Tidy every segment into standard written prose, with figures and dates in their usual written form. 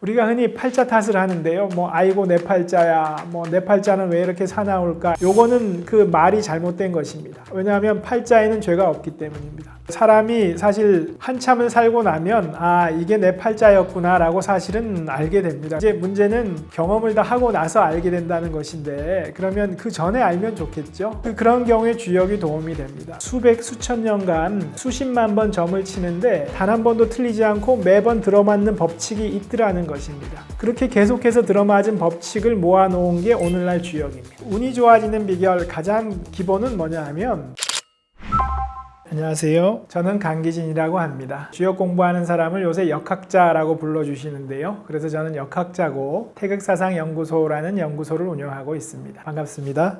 우리가 흔히 팔자 탓을 하는데요. 아이고 내 팔자야, 내 팔자는 왜 이렇게 사나울까? 요거는 그 말이 잘못된 것입니다. 왜냐하면 팔자에는 죄가 없기 때문입니다. 사람이 사실 한참을 살고 나면 이게 내 팔자였구나 라고 사실은 알게 됩니다. 이제 문제는 경험을 다 하고 나서 알게 된다는 것인데, 그러면 그 전에 알면 좋겠죠. 그런 경우에 주역이 도움이 됩니다. 수백 수천 년간 수십만 번 점을 치는데 단 한 번도 틀리지 않고 매번 들어맞는 법칙이 있더라는 것입니다. 그렇게 계속해서 들어맞은 법칙을 모아놓은 게 오늘날 주역입니다. 운이 좋아지는 비결 가장 기본은 뭐냐 하면, 안녕하세요. 저는 강기진이라고 합니다. 주역 공부하는 사람을 요새 역학자라고 불러주시는데요. 그래서 저는 역학자고 태극사상연구소라는 연구소를 운영하고 있습니다. 반갑습니다.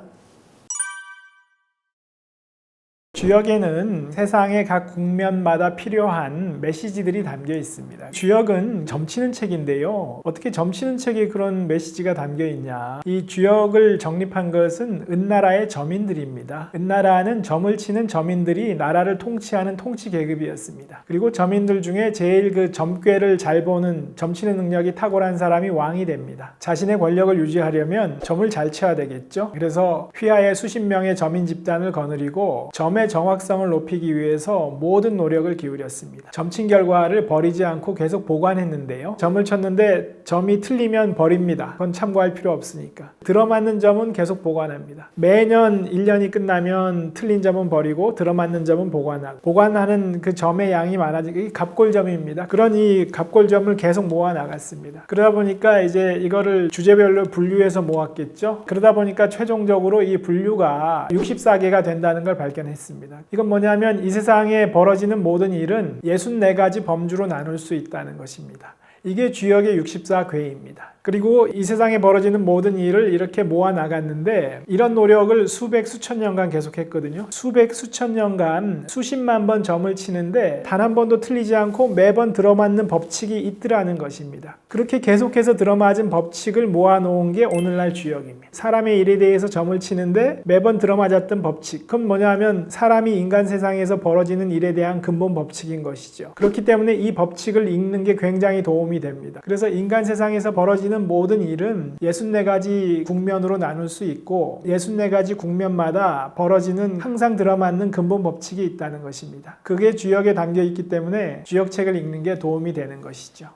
주역에는 세상의 각 국면마다 필요한 메시지들이 담겨 있습니다. 주역은 점치는 책인데요. 어떻게 점치는 책에 그런 메시지가 담겨 있냐? 이 주역을 정립한 것은 은나라의 점인들입니다. 은나라는 점을 치는 점인들이 나라를 통치하는 통치 계급이었습니다. 그리고 점인들 중에 제일 그 점괘를 잘 보는 점치는 능력이 탁월한 사람이 왕이 됩니다. 자신의 권력을 유지하려면 점을 잘 쳐야 되겠죠. 그래서 휘하에 수십 명의 점인 집단을 거느리고 점의 정확성을 높이기 위해서 모든 노력을 기울였습니다. 점친 결과를 버리지 않고 계속 보관했는데요. 점을 쳤는데 점이 틀리면 버립니다. 그건 참고할 필요 없으니까. 들어맞는 점은 계속 보관합니다. 매년 1년이 끝나면 틀린 점은 버리고 들어맞는 점은 보관하고, 보관하는 그 점의 양이 많아지고, 이게 갑골점입니다. 그런 이 갑골점을 계속 모아 나갔습니다. 그러다 보니까 이제 이거를 주제별로 분류해서 모았겠죠. 그러다 보니까 최종적으로 이 분류가 64개가 된다는 걸 발견했습니다. 이건 뭐냐면 이 세상에 벌어지는 모든 일은 64가지 범주로 나눌 수 있다는 것입니다. 이게 주역의 64궤입니다. 그리고 이 세상에 벌어지는 모든 일을 이렇게 모아 나갔는데, 이런 노력을 수백 수천 년간 계속했거든요. 수백 수천 년간 수십만 번 점을 치는데 단 한 번도 틀리지 않고 매번 들어맞는 법칙이 있더라는 것입니다. 그렇게 계속해서 들어맞은 법칙을 모아놓은 게 오늘날 주역입니다. 사람의 일에 대해서 점을 치는데 매번 들어맞았던 법칙, 그건 뭐냐 하면 사람이 인간 세상에서 벌어지는 일에 대한 근본 법칙인 것이죠. 그렇기 때문에 이 법칙을 읽는 게 굉장히 도움이 됩니다. 그래서 인간 세상에서 벌어지는 모든 일은 64가지 국면으로 나눌 수 있고, 64가지 국면마다 벌어지는 항상 들어맞는 근본 법칙이 있다는 것입니다. 그게 주역에 담겨 있기 때문에 주역책을 읽는 게 도움이 되는 것이죠.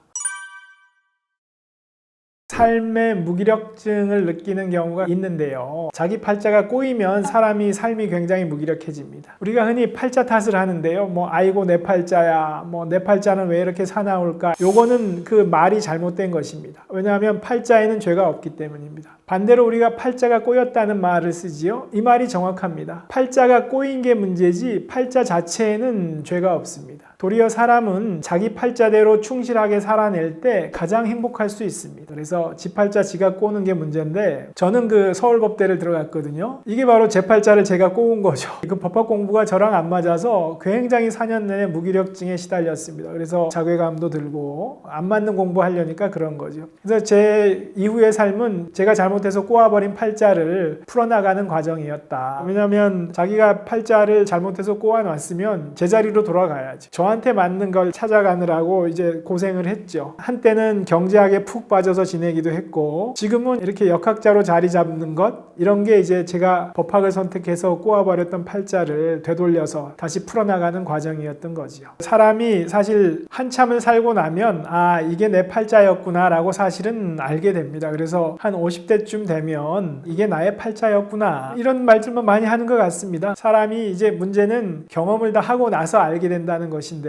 삶의 무기력증을 느끼는 경우가 있는데요. 자기 팔자가 꼬이면 사람이 삶이 굉장히 무기력해집니다. 우리가 흔히 팔자 탓을 하는데요. 아이고 내 팔자야, 내 팔자는 왜 이렇게 사나울까? 요거는 그 말이 잘못된 것입니다. 왜냐하면 팔자에는 죄가 없기 때문입니다. 반대로 우리가 팔자가 꼬였다는 말을 쓰지요. 이 말이 정확합니다. 팔자가 꼬인 게 문제지 팔자 자체에는 죄가 없습니다. 도리어 사람은 자기 팔자대로 충실하게 살아낼 때 가장 행복할 수 있습니다. 그래서 지 팔자 지가 꼬는 게 문제인데, 저는 그 서울법대를 들어갔거든요. 이게 바로 제 팔자를 제가 꼬은 거죠. 그 법학 공부가 저랑 안 맞아서 굉장히 4년 내내 무기력증에 시달렸습니다. 그래서 자괴감도 들고 안 맞는 공부하려니까 그런 거죠. 그래서 제 이후의 삶은 제가 잘못해서 꼬아버린 팔자를 풀어나가는 과정이었다. 왜냐하면 자기가 팔자를 잘못해서 꼬아놨으면 제자리로 돌아가야지. 저한테 맞는 걸 찾아가느라고 이제 고생을 했죠. 한때는 경제학에 푹 빠져서 지내기도 했고, 지금은 이렇게 역학자로 자리 잡는 것, 이런 게 이제 제가 법학을 선택해서 꼬아버렸던 팔자를 되돌려서 다시 풀어나가는 과정이었던 거죠. 사람이 사실 한참을 살고 나면 이게 내 팔자였구나 라고 사실은 알게 됩니다. 그래서 한 50대쯤 되면 이게 나의 팔자였구나, 이런 말들만 많이 하는 것 같습니다. 사람이 이제 문제는 경험을 다 하고 나서 알게 된다는 것인데,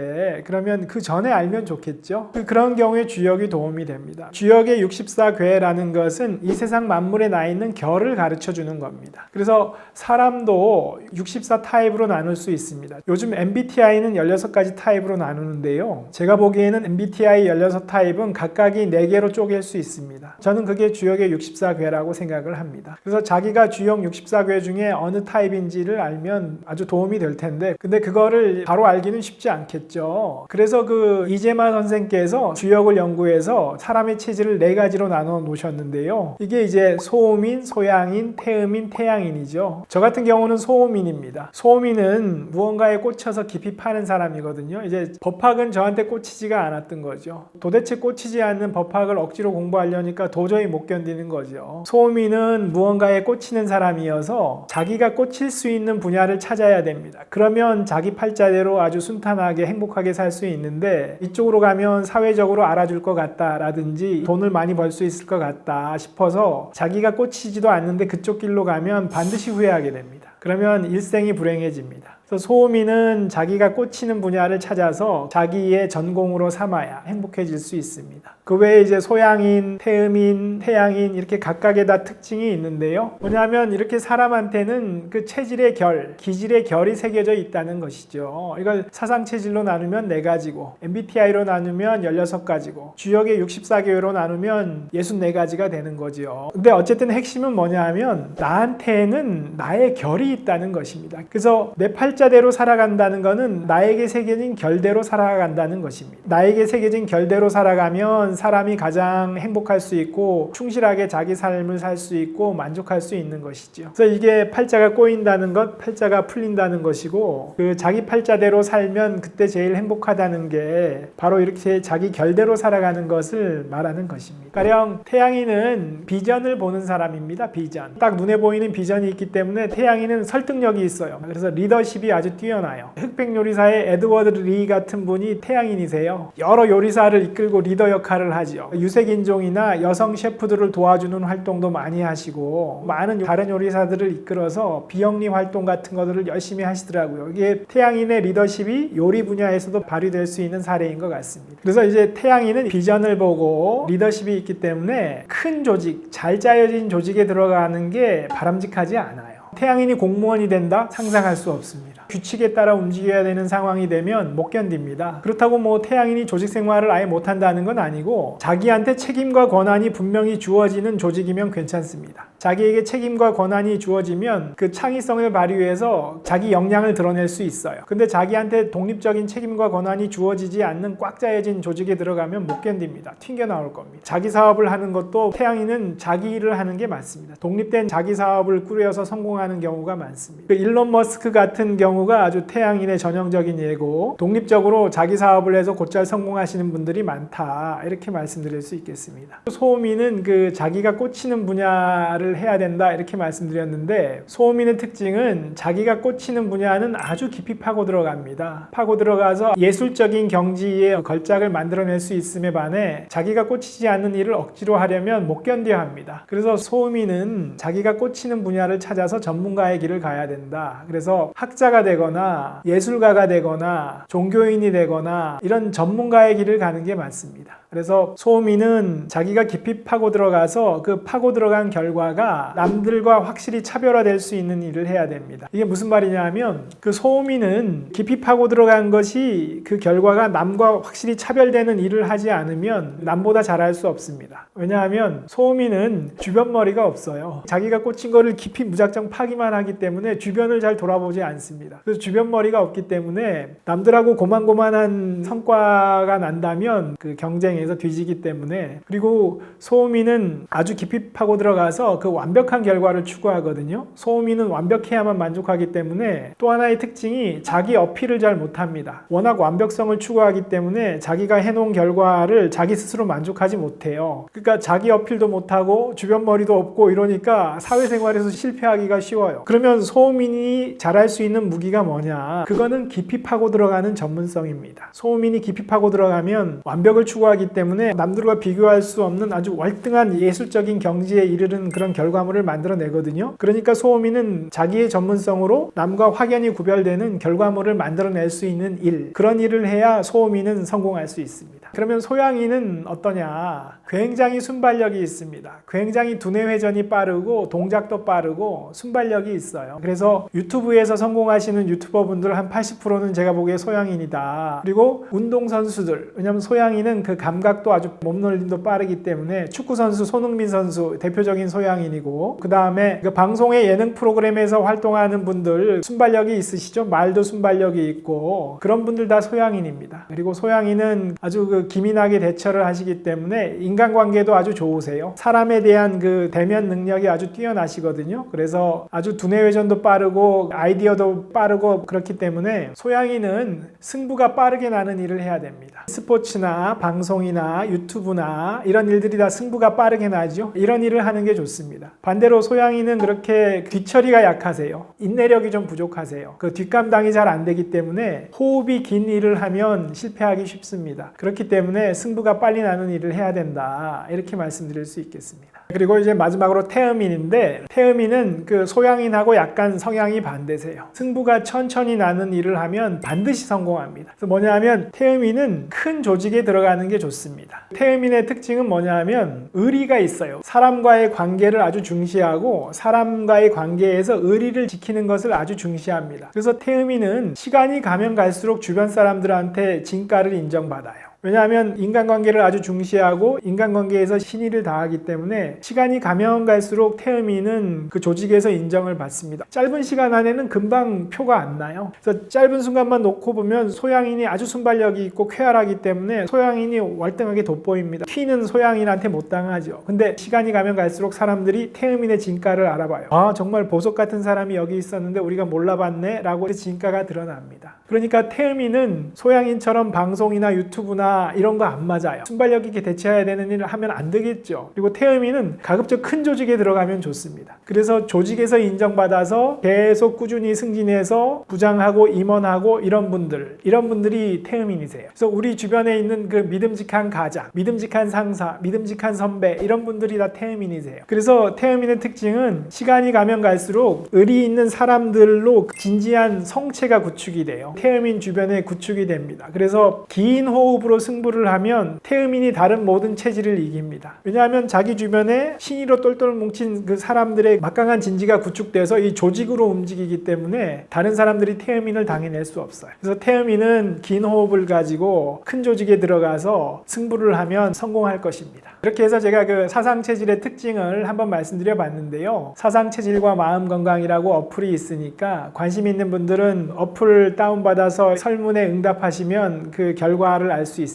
그러면 그 전에 알면 좋겠죠. 그런 경우에 주역이 도움이 됩니다. 주역의 64궤라는 것은 이 세상 만물에 나 있는 결을 가르쳐 주는 겁니다. 그래서 사람도 64 타입으로 나눌 수 있습니다. 요즘 MBTI는 16가지 타입으로 나누는데요. 제가 보기에는 MBTI 16 타입은 각각이 4개로 쪼갤 수 있습니다. 저는 그게 주역의 64궤라고 생각을 합니다. 그래서 자기가 주역 64궤 중에 어느 타입인지를 알면 아주 도움이 될 텐데, 근데 그거를 바로 알기는 쉽지 않겠죠. 아시겠죠? 그래서 그 이재만 선생께서 주역을 연구해서 사람의 체질을 4가지로 나눠 놓으셨는데요. 이게 이제 소음인, 소양인, 태음인, 태양인이죠. 저 같은 경우는 소음인입니다. 소음인은 무언가에 꽂혀서 깊이 파는 사람이거든요. 이제 법학은 저한테 꽂히지가 않았던 거죠. 도대체 꽂히지 않는 법학을 억지로 공부하려니까 도저히 못 견디는 거죠. 소음인은 무언가에 꽂히는 사람이어서 자기가 꽂힐 수 있는 분야를 찾아야 됩니다. 그러면 자기 팔자대로 아주 순탄하게 행복하게 살 수 있는데 이쪽으로 가면 사회적으로 알아줄 것 같다라든지 돈을 많이 벌 수 있을 것 같다 싶어서 자기가 꽂히지도 않는데 그쪽 길로 가면 반드시 후회하게 됩니다. 그러면 일생이 불행해집니다. 그래서 소음인은 자기가 꽂히는 분야를 찾아서 자기의 전공으로 삼아야 행복해질 수 있습니다. 그 외에 이제 소양인, 태음인, 태양인 이렇게 각각의 다 특징이 있는데요. 뭐냐면 이렇게 사람한테는 그 체질의 결, 기질의 결이 새겨져 있다는 것이죠. 이걸 사상체질로 나누면 4가지고 MBTI로 나누면 16가지고 주역의 64개로 나누면 64가지가 되는 거죠. 근데 어쨌든 핵심은 뭐냐 하면 나한테는 나의 결이 있다는 것입니다. 그래서 내 팔자대로 살아간다는 것은 나에게 새겨진 결대로 살아간다는 것입니다. 나에게 새겨진 결대로 살아가면 사람이 가장 행복할 수 있고 충실하게 자기 삶을 살 수 있고 만족할 수 있는 것이죠. 그래서 이게 팔자가 꼬인다는 것, 팔자가 풀린다는 것이고 그 자기 팔자대로 살면 그때 제일 행복하다는 게 바로 이렇게 자기 결대로 살아가는 것을 말하는 것입니다. 가령 태양인은 비전을 보는 사람입니다. 비전. 딱 눈에 보이는 비전이 있기 때문에 태양인은 설득력이 있어요. 그래서 리더십이 아주 뛰어나요. 흑백 요리사의 에드워드 리 같은 분이 태양인이세요. 여러 요리사를 이끌고 리더 역할을 하죠. 유색인종이나 여성 셰프들을 도와주는 활동도 많이 하시고 많은 다른 요리사들을 이끌어서 비영리 활동 같은 것들을 열심히 하시더라고요. 이게 태양인의 리더십이 요리 분야에서도 발휘될 수 있는 사례인 것 같습니다. 그래서 이제 태양인은 비전을 보고 리더십이 있기 때문에 큰 조직, 잘 짜여진 조직에 들어가는 게 바람직하지 않아요. 태양인이 공무원이 된다? 상상할 수 없습니다. 규칙에 따라 움직여야 되는 상황이 되면 못 견딥니다. 그렇다고 뭐 태양인이 조직 생활을 아예 못한다는 건 아니고 자기한테 책임과 권한이 분명히 주어지는 조직이면 괜찮습니다. 자기에게 책임과 권한이 주어지면 그 창의성을 발휘해서 자기 역량을 드러낼 수 있어요. 근데 자기한테 독립적인 책임과 권한이 주어지지 않는 꽉 짜여진 조직에 들어가면 못 견딥니다. 튕겨 나올 겁니다. 자기 사업을 하는 것도 태양인은 자기 일을 하는 게 맞습니다. 독립된 자기 사업을 꾸려서 성공하는 경우가 많습니다. 그 일론 머스크 같은 경우가 아주 태양인의 전형적인 예고 독립적으로 자기 사업을 해서 곧잘 성공하시는 분들이 많다 이렇게 말씀드릴 수 있겠습니다. 소음인은 그 자기가 꽂히는 분야를 해야 된다 이렇게 말씀드렸는데 소음인의 특징은 자기가 꽂히는 분야는 아주 깊이 파고 들어갑니다. 파고 들어가서 예술적인 경지의 걸작을 만들어낼 수 있음에 반해 자기가 꽂히지 않는 일을 억지로 하려면 못 견뎌 합니다. 그래서 소음인은 자기가 꽂히는 분야를 찾아서 전문가의 길을 가야 된다. 그래서 학자가 되거나 예술가가 되거나 종교인이 되거나 이런 전문가의 길을 가는 게 맞습니다. 그래서 소음인은 자기가 깊이 파고 들어가서 그 파고 들어간 결과가 남들과 확실히 차별화될 수 있는 일을 해야 됩니다. 이게 무슨 말이냐 하면 그 소음인은 깊이 파고 들어간 것이 그 결과가 남과 확실히 차별되는 일을 하지 않으면 남보다 잘할 수 없습니다. 왜냐하면 소음인은 주변머리가 없어요. 자기가 꽂힌 거를 깊이 무작정 파기만 하기 때문에 주변을 잘 돌아보지 않습니다. 그래서 주변머리가 없기 때문에 남들하고 고만고만한 성과가 난다면 그 경쟁에서 뒤지기 때문에 그리고 소음인은 아주 깊이 파고 들어가서 그 완벽한 결과를 추구하거든요. 소음인은 완벽해야만 만족하기 때문에 또 하나의 특징이 자기 어필을 잘 못합니다. 워낙 완벽성을 추구하기 때문에 자기가 해놓은 결과를 자기 스스로 만족하지 못해요. 그러니까 자기 어필도 못하고 주변 머리도 없고 이러니까 사회생활에서 실패하기가 쉬워요. 그러면 소음인이 잘할 수 있는 무기가 뭐냐? 그거는 깊이 파고 들어가는 전문성입니다. 소음인이 깊이 파고 들어가면 완벽을 추구하기 때문에 남들과 비교할 수 없는 아주 월등한 예술적인 경지에 이르는 그런 결과물을 만들어내거든요. 그러니까 소음인은 자기의 전문성으로 남과 확연히 구별되는 결과물을 만들어낼 수 있는 일, 그런 일을 해야 소음인은 성공할 수 있습니다. 그러면 소양인은 어떠냐? 굉장히 순발력이 있습니다. 굉장히 두뇌 회전이 빠르고 동작도 빠르고 순발력이 있어요. 그래서 유튜브에서 성공하시는 유튜버분들 한 80%는 제가 보기에 소양인이다. 그리고 운동선수들, 왜냐하면 소양인은 그 감각도 아주 몸놀림도 빠르기 때문에 축구 선수 손흥민 선수 대표적인 소양인이고, 그 다음에 그 방송의 예능 프로그램에서 활동하는 분들 순발력이 있으시죠? 말도 순발력이 있고 그런 분들 다 소양인입니다. 그리고 소양인은 아주 그 기민하게 대처를 하시기 때문에 인간관계도 아주 좋으세요. 사람에 대한 그 대면 능력이 아주 뛰어나시거든요. 그래서 아주 두뇌 회전도 빠르고 아이디어도 빠르고 그렇기 때문에 소양인은 승부가 빠르게 나는 일을 해야 됩니다. 스포츠나 방송이나 유튜브나 이런 일들이 다 승부가 빠르게 나죠. 이런 일을 하는 게 좋습니다. 반대로 소양인은 그렇게 뒤처리가 약하세요. 인내력이 좀 부족하세요. 그 뒷감당이 잘 안 되기 때문에 호흡이 긴 일을 하면 실패하기 쉽습니다. 그렇기 때문에 승부가 빨리 나는 일을 해야 된다, 이렇게 말씀드릴 수 있겠습니다. 그리고 이제 마지막으로 태음인인데, 태음인은 그 소양인하고 약간 성향이 반대세요. 승부가 천천히 나는 일을 하면 반드시 성공합니다. 그래서 뭐냐면 태음인은 큰 조직에 들어가는 게 좋습니다. 태음인의 특징은 뭐냐면 의리가 있어요. 사람과의 관계를 아주 중시하고 사람과의 관계에서 의리를 지키는 것을 아주 중시합니다. 그래서 태음인은 시간이 가면 갈수록 주변 사람들한테 진가를 인정받아요. 왜냐하면 인간관계를 아주 중시하고 인간관계에서 신의를 다하기 때문에 시간이 가면 갈수록 태음인은 그 조직에서 인정을 받습니다. 짧은 시간 안에는 금방 표가 안 나요. 그래서 짧은 순간만 놓고 보면 소양인이 아주 순발력이 있고 쾌활하기 때문에 소양인이 월등하게 돋보입니다. 튀는 소양인한테 못 당하죠. 근데 시간이 가면 갈수록 사람들이 태음인의 진가를 알아봐요. 아, 정말 보석 같은 사람이 여기 있었는데 우리가 몰라봤네 라고 진가가 드러납니다. 그러니까 태음인은 소양인처럼 방송이나 유튜브나 이런 거 안 맞아요. 순발력 있게 대처해야 되는 일을 하면 안 되겠죠. 그리고 태음인은 가급적 큰 조직에 들어가면 좋습니다. 그래서 조직에서 인정받아서 계속 꾸준히 승진해서 부장하고 임원하고 이런 분들이 태음인이세요. 그래서 우리 주변에 있는 그 믿음직한 가장, 믿음직한 상사, 믿음직한 선배, 이런 분들이 다 태음인이세요. 그래서 태음인의 특징은 시간이 가면 갈수록 의리 있는 사람들로 진지한 성체가 구축이 돼요. 태음인 주변에 구축이 됩니다. 그래서 긴 호흡으로 승부를 하면 태음인이 다른 모든 체질을 이깁니다. 왜냐하면 자기 주변에 신의로 똘똘 뭉친 그 사람들의 막강한 진지가 구축돼서 이 조직으로 움직이기 때문에 다른 사람들이 태음인을 당해낼 수 없어요. 그래서 태음인은 긴 호흡을 가지고 큰 조직에 들어가서 승부를 하면 성공할 것입니다. 이렇게 해서 제가 그 사상체질의 특징을 한번 말씀드려 봤는데요. 사상체질과 마음건강이라고 어플이 있으니까 관심 있는 분들은 어플 다운받아서 설문에 응답하시면 그 결과를 알 수 있습니다.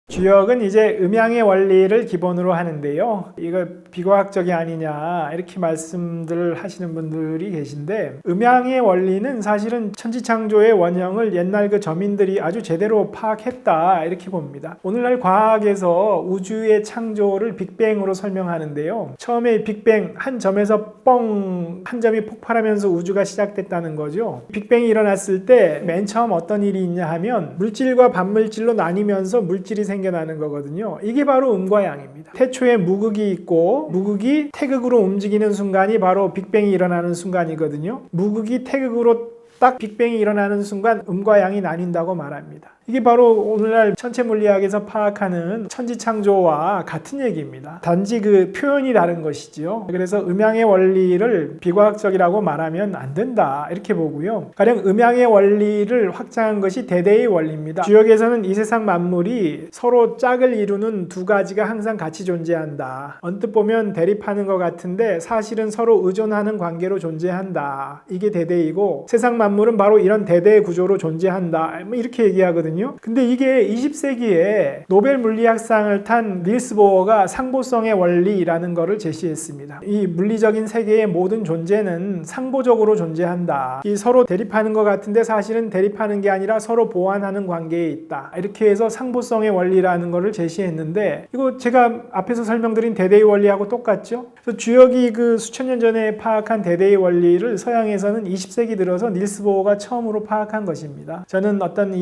주역은 이제 음양의 원리를 기본으로 하는데요. 이거 비과학적이 아니냐 이렇게 말씀들을 하시는 분들이 계신데, 음양의 원리는 사실은 천지창조의 원형을 옛날 그 저민들이 아주 제대로 파악했다, 이렇게 봅니다. 오늘날 과학에서 우주의 창조를 빅뱅으로 설명하는데요. 처음에 빅뱅 한 점에서 뻥 한 점이 폭발하면서 우주가 시작됐다는 거죠. 빅뱅이 일어났을 때 맨 처음 어떤 일이 있냐 하면 물질과 반물질로 나뉘면서 물질이 생겨나는 거거든요. 이게 바로 음과 양입니다. 태초에 무극이 있고 무극이 태극으로 움직이는 순간이 바로 빅뱅이 일어나는 순간이거든요. 무극이 태극으로 딱 빅뱅이 일어나는 순간 음과 양이 나뉜다고 말합니다. 이게 바로 오늘날 천체 물리학에서 파악하는 천지창조와 같은 얘기입니다. 단지 그 표현이 다른 것이지요. 그래서 음양의 원리를 비과학적이라고 말하면 안 된다, 이렇게 보고요. 가령 음양의 원리를 확장한 것이 대대의 원리입니다. 주역에서는 이 세상 만물이 서로 짝을 이루는 두 가지가 항상 같이 존재한다. 언뜻 보면 대립하는 것 같은데 사실은 서로 의존하는 관계로 존재한다. 이게 대대이고, 세상 만물은 바로 이런 대대의 구조로 존재한다, 이렇게 얘기하거든요. 근데 이게 20세기에 노벨 물리학상을 탄 닐스 보어가 상보성의 원리라는 것을 제시했습니다. 이 물리적인 세계의 모든 존재는 상보적으로 존재한다. 이 서로 대립하는 것 같은데 사실은 대립하는 게 아니라 서로 보완하는 관계에 있다. 이렇게 해서 상보성의 원리라는 것을 제시했는데, 이거 제가 앞에서 설명드린 대대의 원리하고 똑같죠? 그래서 주역이 그 수천 년 전에 파악한 대대의 원리를 서양에서는 20세기 들어서 닐스 보어가 처음으로 파악한 것입니다. 저는 어떤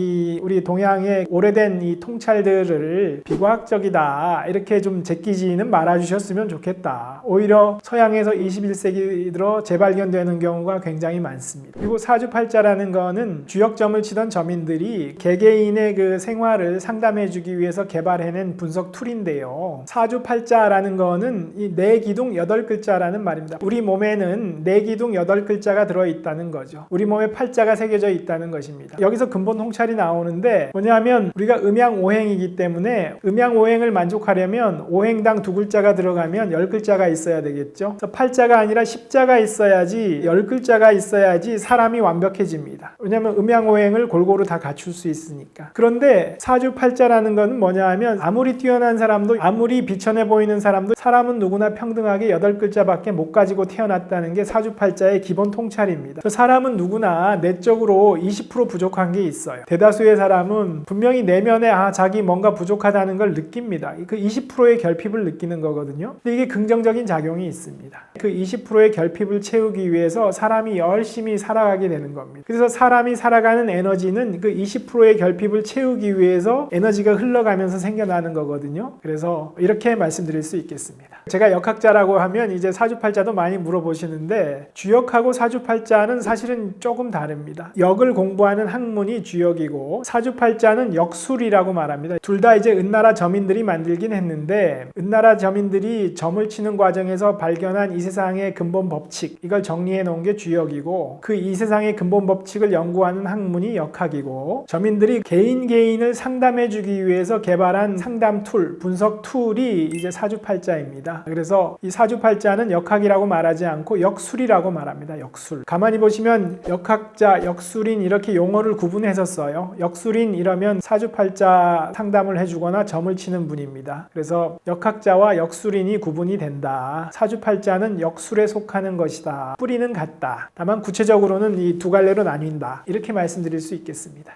우리 동양의 오래된 이 통찰들을 비과학적이다 이렇게 좀 제끼지는 말아주셨으면 좋겠다. 오히려 서양에서 21세기 들어 재발견되는 경우가 굉장히 많습니다. 그리고 사주팔자라는 거는 주역점을 치던 저민들이 개개인의 그 생활을 상담해주기 위해서 개발해낸 분석 툴인데요. 사주팔자라는 거는 이 4기둥 8글자라는 말입니다. 우리 몸에는 4기둥 8글자가 들어있다는 거죠. 우리 몸에 팔자가 새겨져 있다는 것입니다. 여기서 근본 통찰이 나오는데, 있는데 뭐냐면 우리가 음양오행이기 때문에 음양오행을 만족하려면 오행당 2글자가 들어가면 10글자가 있어야 되겠죠. 그래서 팔자가 아니라 10자가 있어야지 10글자가 있어야지 사람이 완벽해집니다. 왜냐하면 음양오행을 골고루 다 갖출 수 있으니까. 그런데 사주팔자라는 건 뭐냐 하면 아무리 뛰어난 사람도 아무리 비천해 보이는 사람도 사람은 누구나 평등하게 8글자밖에 못 가지고 태어났다는 게 사주팔자의 기본 통찰입니다. 사람은 누구나 내적으로 20% 부족한 게 있어요. 대다수의 사람은 분명히 내면에 자기 뭔가 부족하다는 걸 느낍니다. 그 20%의 결핍을 느끼는 거거든요. 근데 이게 긍정적인 작용이 있습니다. 그 20%의 결핍을 채우기 위해서 사람이 열심히 살아가게 되는 겁니다. 그래서 사람이 살아가는 에너지는 그 20%의 결핍을 채우기 위해서 에너지가 흘러가면서 생겨나는 거거든요. 그래서 이렇게 말씀드릴 수 있겠습니다. 제가 역학자라고 하면 이제 사주팔자도 많이 물어보시는데 주역하고 사주팔자는 사실은 조금 다릅니다. 역을 공부하는 학문이 주역이고 사주팔자는 역술이라고 말합니다. 둘 다 이제 은나라 점인들이 만들긴 했는데 은나라 점인들이 점을 치는 과정에서 발견한 이 세상의 근본 법칙 이걸 정리해 놓은 게 주역이고 그 이 세상의 근본 법칙을 연구하는 학문이 역학이고 점인들이 개인을 상담해 주기 위해서 개발한 상담 툴, 분석 툴이 이제 사주팔자입니다. 그래서 이 사주팔자는 역학이라고 말하지 않고 역술이라고 말합니다. 역술. 가만히 보시면 역학자, 역술인 이렇게 용어를 구분해서 써요. 역술인 이러면 사주팔자 상담을 해주거나 점을 치는 분입니다. 그래서 역학자와 역술인이 구분이 된다. 사주팔자는 역술에 속하는 것이다. 뿌리는 같다. 다만 구체적으로는 이 두 갈래로 나뉜다. 이렇게 말씀드릴 수 있겠습니다.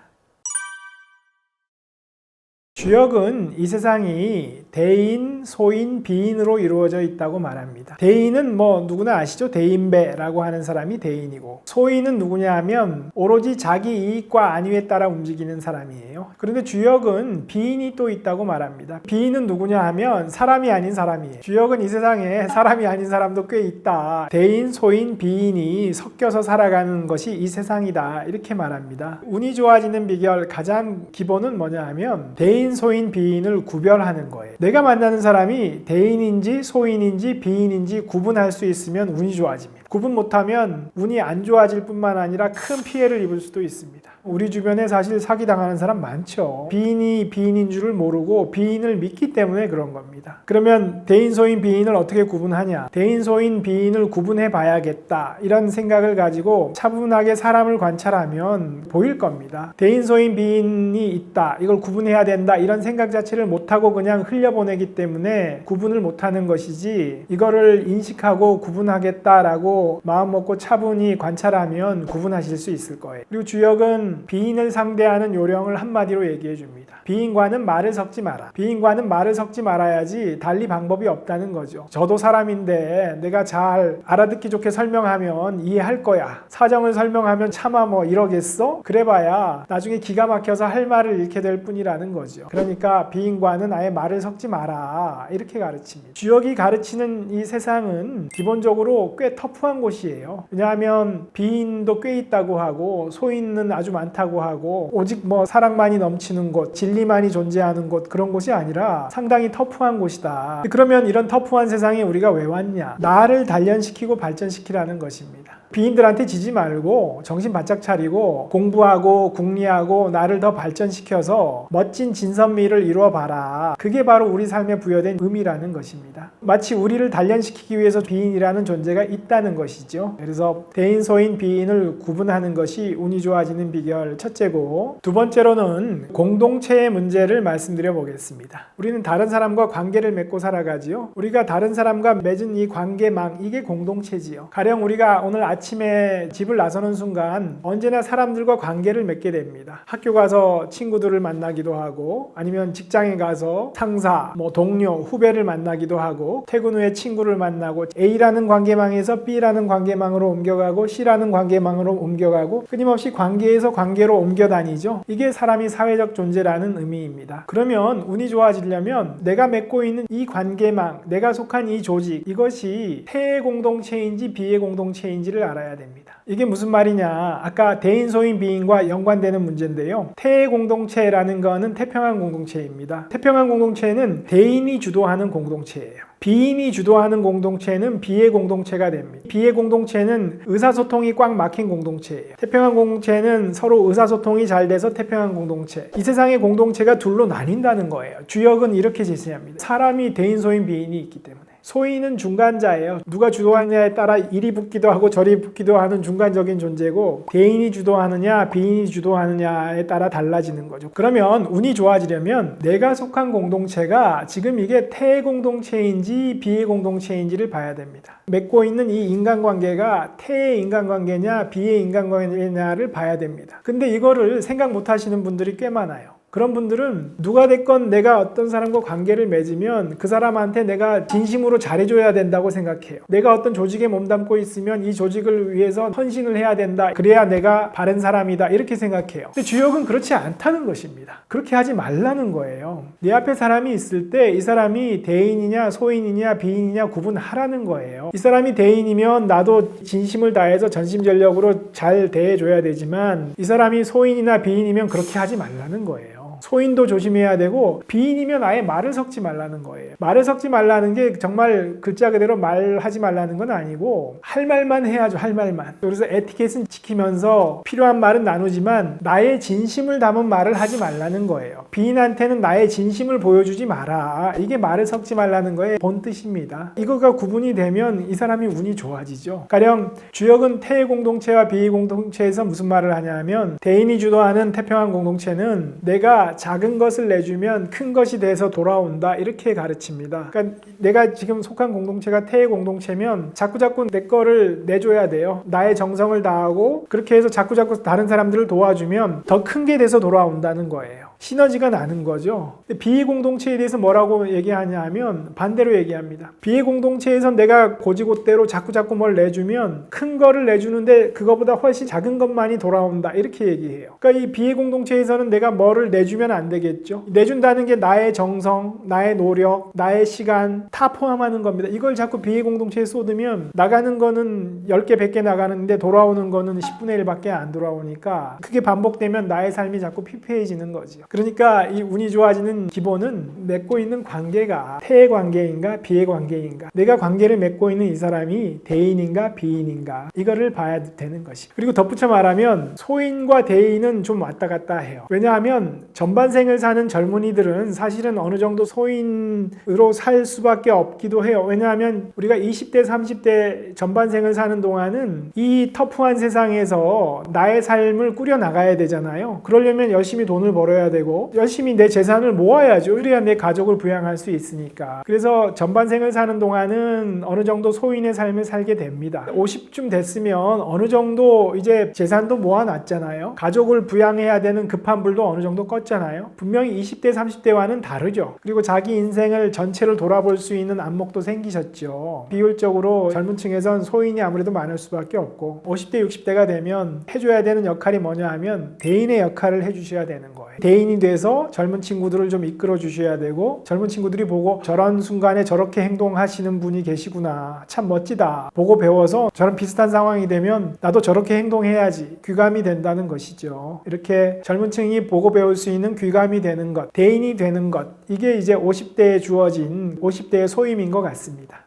주역은 이 세상이 대인, 소인, 비인으로 이루어져 있다고 말합니다. 대인은 뭐 누구나 아시죠? 대인배라고 하는 사람이 대인이고 소인은 누구냐 하면 오로지 자기 이익과 안위에 따라 움직이는 사람이에요. 그런데 주역은 비인이 또 있다고 말합니다. 비인은 누구냐 하면 사람이 아닌 사람이에요. 주역은 이 세상에 사람이 아닌 사람도 꽤 있다. 대인, 소인, 비인이 섞여서 살아가는 것이 이 세상이다. 이렇게 말합니다. 운이 좋아지는 비결 가장 기본은 뭐냐 하면 대인, 소인, 비인을 구별하는 거예요. 내가 만나는 사람이 대인인지 소인인지 비인인지 구분할 수 있으면 운이 좋아집니다. 구분 못하면 운이 안 좋아질 뿐만 아니라 큰 피해를 입을 수도 있습니다. 우리 주변에 사실 사기당하는 사람 많죠. 비인이 비인인 줄을 모르고 비인을 믿기 때문에 그런 겁니다. 그러면 대인, 소인, 비인을 어떻게 구분하냐? 대인, 소인, 비인을 구분해 봐야겠다. 이런 생각을 가지고 차분하게 사람을 관찰하면 보일 겁니다. 대인, 소인, 비인이 있다. 이걸 구분해야 된다. 이런 생각 자체를 못하고 그냥 흘려보내기 때문에 구분을 못하는 것이지 이거를 인식하고 구분하겠다라고 마음 먹고 차분히 관찰하면 구분하실 수 있을 거예요. 그리고 주역은 비인을 상대하는 요령을 한마디로 얘기해 줍니다. 비인과는 말을 섞지 마라. 비인과는 말을 섞지 말아야지 달리 방법이 없다는 거죠. 저도 사람인데 내가 잘 알아듣기 좋게 설명하면 이해할 거야. 사정을 설명하면 차마 뭐 이러겠어? 그래봐야 나중에 기가 막혀서 할 말을 잃게 될 뿐이라는 거죠. 그러니까 비인과는 아예 말을 섞지 마라. 이렇게 가르칩니다. 주역이 가르치는 이 세상은 기본적으로 꽤 터프한 곳이에요. 왜냐하면 비인도 꽤 있다고 하고 소인은 아주 많다고 하고 오직 뭐 사랑만이 넘치는 곳, 진리만이 존재하는 곳 그런 곳이 아니라 상당히 터프한 곳이다. 그러면 이런 터프한 세상에 우리가 왜 왔냐? 나를 단련시키고 발전시키라는 것입니다. 비인들한테 지지 말고 정신 바짝 차리고 공부하고 궁리하고 나를 더 발전시켜서 멋진 진선미를 이루어봐라. 그게 바로 우리 삶에 부여된 의미라는 것입니다. 마치 우리를 단련시키기 위해서 비인이라는 존재가 있다는 것이죠. 그래서 대인, 소인, 비인을 구분하는 것이 운이 좋아지는 비결 첫째고 두 번째로는 공동체의 문제를 말씀드려 보겠습니다. 우리는 다른 사람과 관계를 맺고 살아가지요. 우리가 다른 사람과 맺은 이 관계망 이게 공동체지요. 가령 우리가 오늘 아침에 집을 나서는 순간 언제나 사람들과 관계를 맺게 됩니다. 학교 가서 친구들을 만나기도 하고 아니면 직장에 가서 상사, 동료, 후배를 만나기도 하고 퇴근 후에 친구를 만나고 A라는 관계망에서 B라는 관계망으로 옮겨가고 C라는 관계망으로 옮겨가고 끊임없이 관계에서 관계로 옮겨 다니죠. 이게 사람이 사회적 존재라는 의미입니다. 그러면 운이 좋아지려면 내가 맺고 있는 이 관계망, 내가 속한 이 조직 이것이 태의 공동체인지 비의 공동체인지를 알아야 됩니다. 이게 무슨 말이냐? 아까 대인, 소인, 비인과 연관되는 문제인데요. 태의 공동체라는 거는 태평한 공동체입니다. 태평한 공동체는 대인이 주도하는 공동체예요. 비인이 주도하는 공동체는 비의 공동체가 됩니다. 비의 공동체는 의사소통이 꽉 막힌 공동체예요. 태평한 공동체는 서로 의사소통이 잘 돼서 태평한 공동체. 이 세상의 공동체가 둘로 나뉜다는 거예요. 주역은 이렇게 제시합니다. 사람이 대인, 소인, 비인이 있기 때문에. 소인은 중간자예요. 누가 주도하느냐에 따라 이리 붙기도 하고 저리 붙기도 하는 중간적인 존재고, 대인이 주도하느냐 비인이 주도하느냐에 따라 달라지는 거죠. 그러면 운이 좋아지려면 내가 속한 공동체가 지금 이게 태의 공동체인지 비의 공동체인지를 봐야 됩니다. 맺고 있는 이 인간관계가 태의 인간관계냐 비의 인간관계냐를 봐야 됩니다. 근데 이거를 생각 못 하시는 분들이 꽤 많아요. 그런 분들은 누가 됐건 내가 어떤 사람과 관계를 맺으면 그 사람한테 내가 진심으로 잘해줘야 된다고 생각해요. 내가 어떤 조직에 몸담고 있으면 이 조직을 위해서 헌신을 해야 된다. 그래야 내가 바른 사람이다. 이렇게 생각해요. 근데 주역은 그렇지 않다는 것입니다. 그렇게 하지 말라는 거예요. 내 앞에 사람이 있을 때 이 사람이 대인이냐 소인이냐 비인이냐 구분하라는 거예요. 이 사람이 대인이면 나도 진심을 다해서 전심전력으로 잘 대해줘야 되지만, 이 사람이 소인이나 비인이면 그렇게 하지 말라는 거예요. 소인도 조심해야 되고, 비인이면 아예 말을 섞지 말라는 거예요. 말을 섞지 말라는 게 정말 글자 그대로 말하지 말라는 건 아니고, 할 말만 해야죠. 할 말만. 그래서 에티켓은 지키면서 필요한 말은 나누지만 나의 진심을 담은 말을 하지 말라는 거예요. 비인한테는 나의 진심을 보여주지 마라. 이게 말을 섞지 말라는 거의 본 뜻입니다. 이거가 구분이 되면 이 사람이 운이 좋아지죠. 가령 주역은 태의 공동체와 비의 공동체에서 무슨 말을 하냐면, 대인이 주도하는 태평한 공동체는 내가 작은 것을 내주면 큰 것이 돼서 돌아온다, 이렇게 가르칩니다. 그러니까 내가 지금 속한 공동체가 태의 공동체면 자꾸자꾸 내 거를 내줘야 돼요. 나의 정성을 다하고 그렇게 해서 자꾸자꾸 다른 사람들을 도와주면 더 큰 게 돼서 돌아온다는 거예요. 시너지가 나는 거죠. 비의 공동체에 대해서 뭐라고 얘기하냐 하면 반대로 얘기합니다. 비의 공동체에선 내가 고지고대로 자꾸자꾸 뭘 내주면 큰 거를 내주는데 그거보다 훨씬 작은 것만이 돌아온다, 이렇게 얘기해요. 그러니까 이 비의 공동체에서는 내가 뭐를 내주면 안 되겠죠. 내준다는 게 나의 정성, 나의 노력, 나의 시간 다 포함하는 겁니다. 이걸 자꾸 비의 공동체에 쏟으면 나가는 거는 10개, 100개 나가는데 돌아오는 거는 10분의 1밖에 안 돌아오니까 그게 반복되면 나의 삶이 자꾸 피폐해지는 거죠. 그러니까 이 운이 좋아지는 기본은 맺고 있는 관계가 태의 관계인가 비의 관계인가, 내가 관계를 맺고 있는 이 사람이 대인인가 비인인가, 이거를 봐야 되는 것이. 그리고 덧붙여 말하면 소인과 대인은 좀 왔다 갔다 해요. 왜냐하면 전반생을 사는 젊은이들은 사실은 어느 정도 소인으로 살 수밖에 없기도 해요. 왜냐하면 우리가 20대 30대 전반생을 사는 동안은 이 터프한 세상에서 나의 삶을 꾸려나가야 되잖아요. 그러려면 열심히 돈을 벌어야 되고 열심히 내 재산을 모아야죠. 그래야 내 가족을 부양할 수 있으니까. 그래서 전반생을 사는 동안은 어느 정도 소인의 삶을 살게 됩니다. 50쯤 됐으면 어느 정도 이제 재산도 모아놨잖아요. 가족을 부양해야 되는 급한 불도 어느 정도 껐잖아요. 분명히 20대 30대와는 다르죠. 그리고 자기 인생을 전체를 돌아볼 수 있는 안목도 생기셨죠. 비율적으로 젊은 층에선 소인이 아무래도 많을 수밖에 없고, 50대 60대가 되면 해줘야 되는 역할이 뭐냐 하면 대인의 역할을 해주셔야 되는 거예요. 대인이 돼서 젊은 친구들을 좀 이끌어 주셔야 되고, 젊은 친구들이 보고 저런 순간에 저렇게 행동하시는 분이 계시구나, 참 멋지다, 보고 배워서 저런 비슷한 상황이 되면 나도 저렇게 행동해야지, 귀감이 된다는 것이죠. 이렇게 젊은 층이 보고 배울 수 있는 귀감이 되는 것, 대인이 되는 것, 이게 이제 50대에 주어진 50대의 소임인 것 같습니다.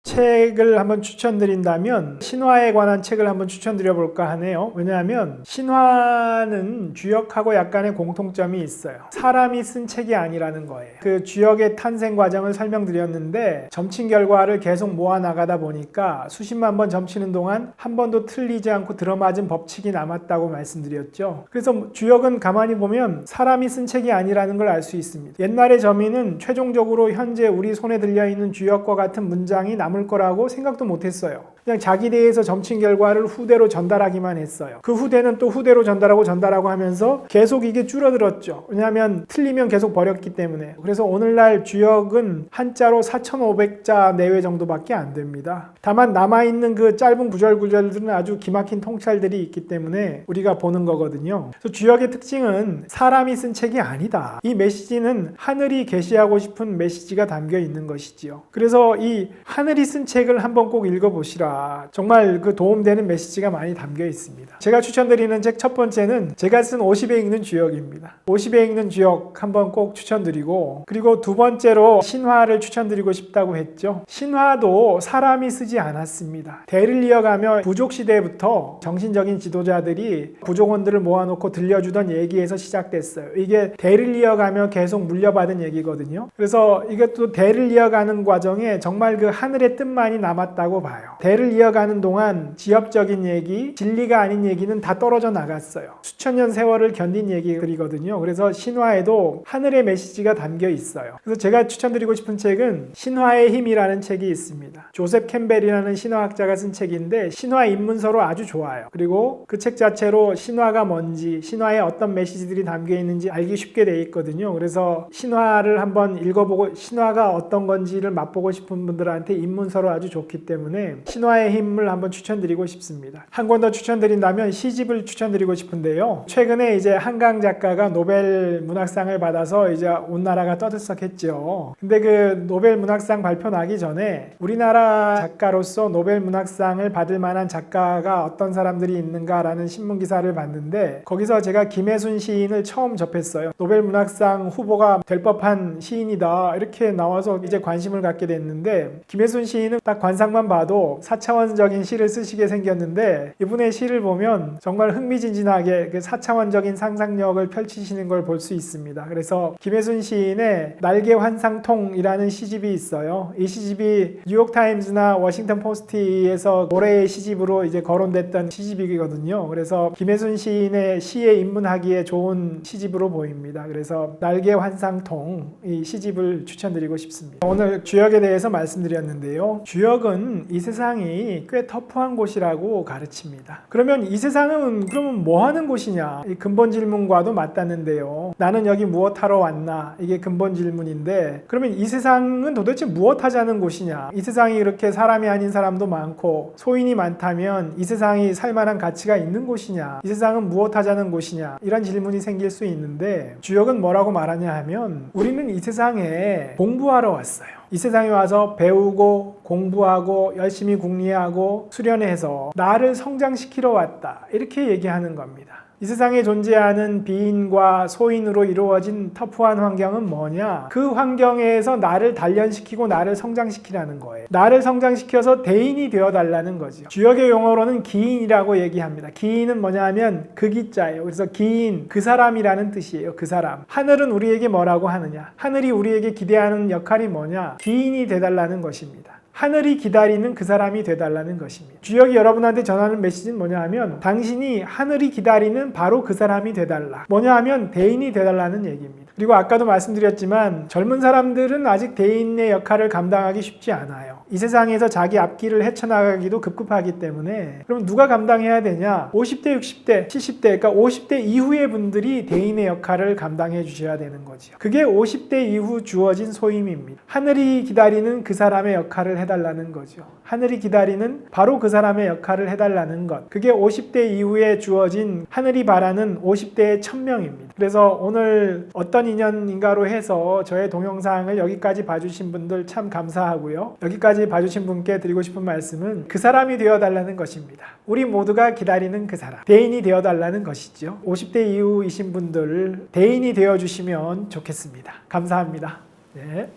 책을 한번 추천드린다면 신화에 관한 책을 한번 추천드려 볼까 하네요. 왜냐하면 신화는 주역하고 약간의 공통점이 있어요. 사람이 쓴 책이 아니라는 거예요. 그 주역의 탄생 과정을 설명드렸는데 점친 결과를 계속 모아 나가다 보니까 수십만 번 점치는 동안 한 번도 틀리지 않고 들어맞은 법칙이 남았다고 말씀드렸죠. 그래서 주역은 가만히 보면 사람이 쓴 책이 아니라는 걸 알 수 있습니다. 옛날의 저민은 최종적으로 현재 우리 손에 들려있는 주역과 같은 문장이 남을 거라고 생각도 못했어요. 그냥 자기 대해서 점친 결과를 후대로 전달하기만 했어요. 그 후대는 또 후대로 전달하고 하면서 계속 이게 줄어들었죠. 왜냐하면 틀리면 계속 버렸기 때문에. 그래서 오늘날 주역은 한자로 4,500자 내외 정도밖에 안 됩니다. 다만 남아있는 그 짧은 구절들은 아주 기막힌 통찰들이 있기 때문에 우리가 보는 거거든요. 그래서 주역의 특징은 사람이 쓴 책이 아니다. 이 메시지는 하늘이 계시하고 싶은 메시지가 담겨 있는 것이지요. 그래서 이 하늘이 쓴 책을 한번 꼭 읽어보시라. 보니까 정말 그 도움되는 메시지가 많이 담겨 있습니다. 제가 추천드리는 책 첫 번째는 제가 쓴 50에 읽는 주역입니다. 50에 읽는 주역 한번 꼭 추천드리고, 그리고 두 번째로 신화를 추천드리고 싶다고 했죠. 신화도 사람이 쓰지 않았습니다. 대를 이어가며 부족 시대부터 정신적인 지도자들이 부족원들을 모아놓고 들려주던 얘기에서 시작됐어요. 이게 대를 이어가며 계속 물려받은 얘기거든요. 그래서 이것도 대를 이어가는 과정에 정말 그 하늘의 뜻만이 남았다고 봐요. 대를 이어가는 동안 지엽적인 얘기, 진리가 아닌 얘기는 다 떨어져 나갔어요. 수천 년 세월을 견딘 얘기들이거든요. 그래서 신화에도 하늘의 메시지가 담겨 있어요. 그래서 제가 추천드리고 싶은 책은 신화의 힘이라는 책이 있습니다. 조셉 캠벨이라는 신화학자가 쓴 책인데 신화 입문서로 아주 좋아요. 그리고 그 책 자체로 신화가 뭔지, 신화에 어떤 메시지들이 담겨 있는지 알기 쉽게 돼 있거든요. 그래서 신화를 한번 읽어보고 신화가 어떤 건지를 맛보고 싶은 분들한테 입문서로 아주 좋기 때문에 신화의 힘을 한번 추천드리고 싶습니다. 한 권 더 추천드린다면 시집을 추천드리고 싶은데요. 최근에 이제 한강 작가가 노벨 문학상을 받아서 이제 온 나라가 떠들썩했죠. 근데 그 노벨 문학상 발표 나기 전에 우리나라 작가로서 노벨 문학상을 받을 만한 작가가 어떤 사람들이 있는가라는 신문 기사를 봤는데 거기서 제가 김혜순 시인을 처음 접했어요. 노벨 문학상 후보가 될 법한 시인이다 이렇게 나와서 이제 관심을 갖게 됐는데, 김혜순 시인은 딱 관상만 봐도 4차원적인 시를 쓰시게 생겼는데 이분의 시를 보면 정말 흥미진진하게 그 4차원적인 상상력을 펼치시는 걸 볼 수 있습니다. 그래서 김혜순 시인의 날개 환상통이라는 시집이 있어요. 이 시집이 뉴욕타임즈나 워싱턴 포스트에서 올해의 시집으로 이제 거론됐던 시집이거든요. 그래서 김혜순 시인의 시에 입문하기에 좋은 시집으로 보입니다. 그래서 날개 환상통 이 시집을 추천드리고 싶습니다. 오늘 주역에 대해서 말씀드렸는데요. 주역은 이 세상이 꽤 터프한 곳이라고 가르칩니다. 그러면 이 세상은 그러면 뭐 하는 곳이냐? 이 근본 질문과도 맞닿는데요. 나는 여기 무엇 하러 왔나? 이게 근본 질문인데, 그러면 이 세상은 도대체 무엇 하자는 곳이냐? 이 세상이 이렇게 사람이 아닌 사람도 많고 소인이 많다면 이 세상이 살만한 가치가 있는 곳이냐? 이 세상은 무엇 하자는 곳이냐? 이런 질문이 생길 수 있는데 주역은 뭐라고 말하냐 하면, 우리는 이 세상에 공부하러 왔어요. 이 세상에 와서 배우고 공부하고 열심히 궁리하고 수련해서 나를 성장시키러 왔다 이렇게 얘기하는 겁니다. 이 세상에 존재하는 비인과 소인으로 이루어진 터프한 환경은 뭐냐? 그 환경에서 나를 단련시키고 나를 성장시키라는 거예요. 나를 성장시켜서 대인이 되어달라는 거죠. 주역의 용어로는 기인이라고 얘기합니다. 기인은 뭐냐 하면 그 기자예요. 그래서 기인, 그 사람이라는 뜻이에요. 그 사람. 하늘은 우리에게 뭐라고 하느냐? 하늘이 우리에게 기대하는 역할이 뭐냐? 기인이 되달라는 것입니다. 하늘이 기다리는 그 사람이 되달라는 것입니다. 주역이 여러분한테 전하는 메시지는 뭐냐 하면, 당신이 하늘이 기다리는 바로 그 사람이 되달라. 뭐냐 하면 대인이 되달라는 얘기입니다. 그리고 아까도 말씀드렸지만 젊은 사람들은 아직 대인의 역할을 감당하기 쉽지 않아요. 이 세상에서 자기 앞길을 헤쳐나가기도 급급하기 때문에, 그럼 누가 감당해야 되냐? 50대, 60대, 70대, 그러니까 50대 이후의 분들이 대인의 역할을 감당해 주셔야 되는 거죠. 그게 50대 이후 주어진 소임입니다. 하늘이 기다리는 그 사람의 역할을 해달라는 거죠. 하늘이 기다리는 바로 그 사람의 역할을 해달라는 것. 그게 50대 이후에 주어진 하늘이 바라는 50대의 천명입니다. 그래서 오늘 어떤 인연인가로 해서 저의 동영상을 여기까지 봐주신 분들 참 감사하고요. 여기까지 봐주신 분께 드리고 싶은 말씀은 그 사람이 되어달라는 것입니다. 우리 모두가 기다리는 그 사람. 대인이 되어달라는 것이죠. 50대 이후이신 분들 대인이 되어주시면 좋겠습니다. 감사합니다. 네.